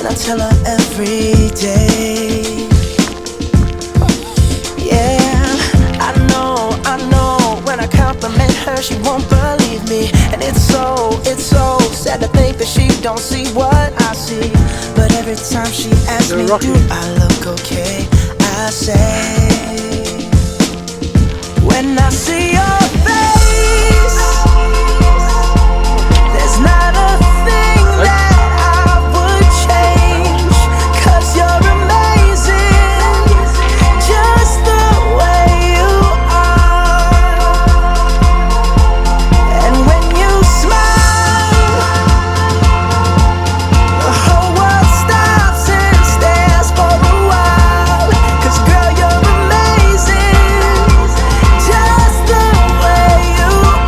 and I tell her every day. Yeah, I know, when I compliment her, she won't believe me. And it's so sad to think that she don't see what I see. But every time she asks me, do I look okay? I say, when I see